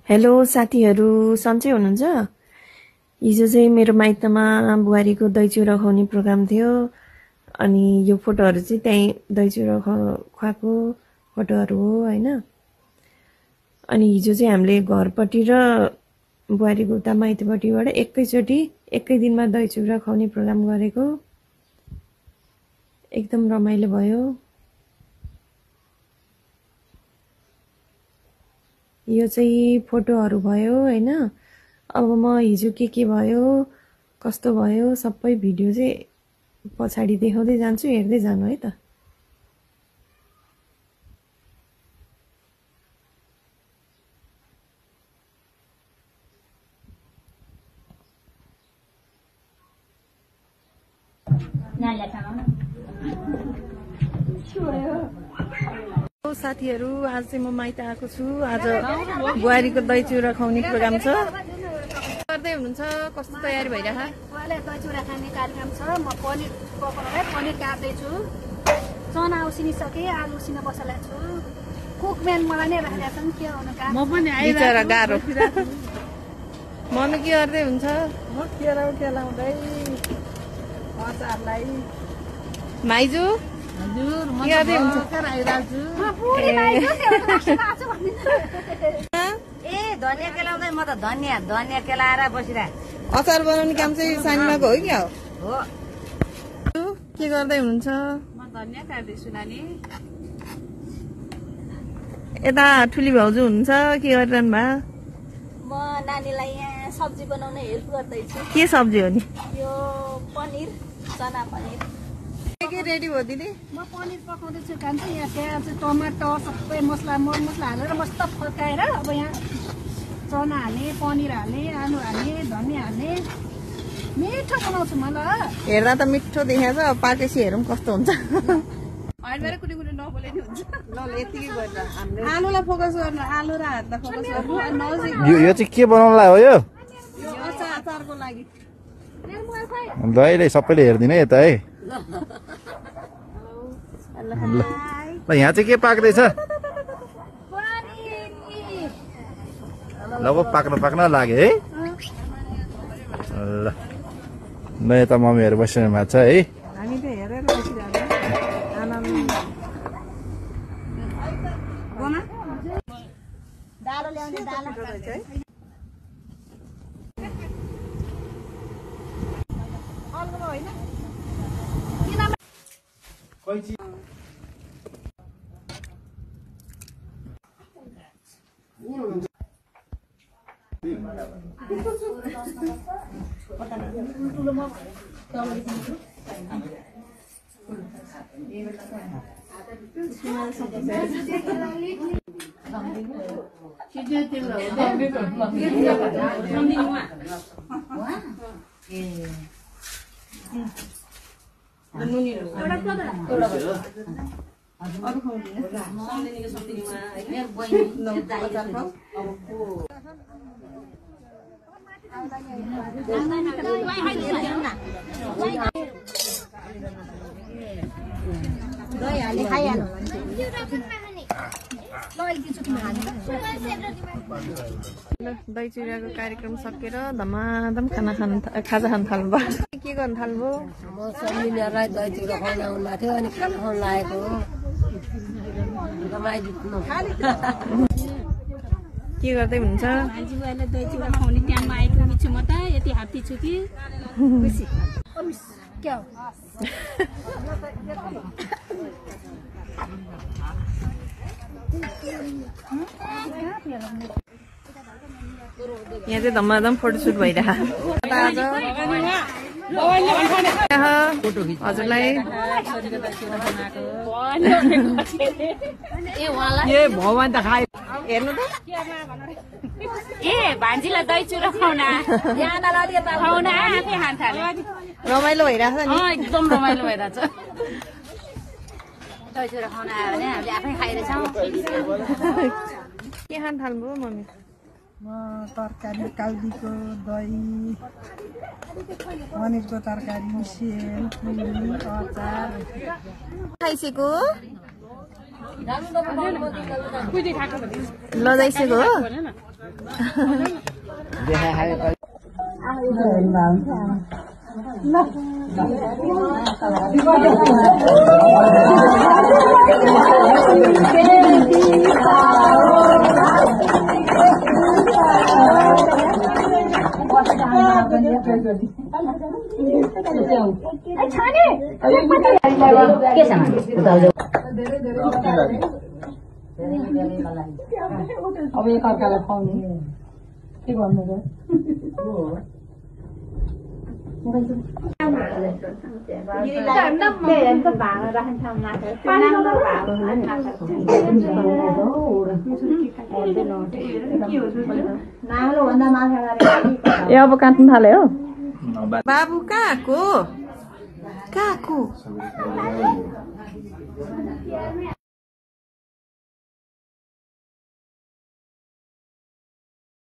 Hello साथीहरू, सन्चै हुनुहुन्छ? हिजो चाहिँ मेरो माइतमा बुहारीको दही चिउरा खुवाउने प्रोग्राम थियो। अनि यो फोटोहरू चाहिँ त्यही दही चिउरा खुवाएको फोटोहरू हो हैन। अनि हिजो चाहिँ हामीले घरपट्टि र बुहारीको उता माइतपट्टिबाट एकैचोटि एकै दिनमा दही चिउरा खुवाउने प्रोग्राम गरेको। एकदम रमाइलो भयो। यो चाहिँ फोटोहरू भयो हैन। अब म हिजो के भयो कस्तो भयो सबै भिडियो चाहिँ पछाडि देखाउँदै जान्छु, हेर्दै जानु है त। साथीहरू, आज चाहिँ म माइत आएको छु। आज बुहारीको दही चिउरा खुवाउने प्रोग्राम छ। गर्दै हुनुहुन्छ? कस्तो तयारी भइरहेछ? बुहारीले दही चिउरा खाने कार्यक्रम छ। म पनिर पकाउनलाई पनिर काट्दैछु। चना उसिनिसके, आलु उसिन बसेको छु। कुकम्यान मलाई नै राखेका छन्, के गर्नु काम। म पनि बिचरा गाह्रो। मम्मी के गर्दै हुन्छ? म केलाउँदै अचारलाई। माइजू हजुर म गर्दै हुन्छ? आइराछु। ए धनिया केलाउँदै म त धनिया केलाएर बसिरा। अचार बनाउने काम चाहिँ सानीमाको हो क्या हो? के गर्दै हुनुहुन्छ? म धनिया काट्दैछु नानी। यता ठुली भाउजू हुनुहुन्छ, के गरिरहनु भयो? म नानीलाई यहाँ सब्जी बनाउन हेल्प गर्दैछु। के सब्जी हो नि? यो पनिर, चना पनिर। के रेडी भयो दिदी? म पनिर पकाउँदैछु। खान्छ यहाँ प्याज, टमाटर सबै मसला मरमसला हालेर मस्त फर्काएर अब यहाँ चना हाल्ने, पनिर हाल्ने, आलु हाल्ने, धनिया हाल्ने। मिठो बनाउँछु म ल। हेर्दा त मिठो देखाएको छ, पाकेपछि हेरौँ कस्तो हुन्छ। अहिले कुनै कुनै नबोले नि हुन्छ। ल यतिकै गरेर हामीले आलुलाई फोकस गर्नु, आलु र हातलाई फोकस गर्नु। नजिक यो चाहिँ के बनाउनलाई हो? यो यो अचारको लागि। ल सबैले हेरिदिनु है यता है। ल यहाँ चाहिँ के पाक्दैछ? ल पाक्न लाग्यो है। ल ल यता मम्मीहरू बसिरहनु भएको छ है। हामी त हेरेर बसिरहेको आनन्द। डालो ल्याउने डालो। दही चिउराको कार्यक्रम सकेर धमाधम खाजा खान थाल्नुभयो। के गर्नु थाल्नुभयो? म सम्झिनेहरूलाई दही चिउरा खुवाउन आउनुभएको थियो, अनि खाना खुवाउन लागेको हो। के गर्दै हुनुहुन्छ? भान्जी बुवाले दही चिउरा खुवाउने टाइममा आइपुगेको छु। म त यति हात्ती छु कि खुसी। क्या हो? यहाँ चाहिँ धमाधम फोटोसुट भइरह। हजुरलाई भगवान त खाए हेर्नु त। ए भान्जीलाई दही चिउरा खुवाउन आफै खान थाल्यो। रमाइलो भइरहेछ नि। एकदम रमाइलो भइरहेछ। दही चिउरा खुवाउन आयो भने हामीले आफै खाइरहेछौँ। के खान थाल्नुभयो मम्मी? म तरकारी काउडीको दही, पनिरको तरकारी, सेल, पुरी, अचार खाइसकेको लजाइसकेको हो। अब एक अर्कालाई खुवाउने के गर्नु त अब काट्नु थाल्यो हो बाबु कहाँको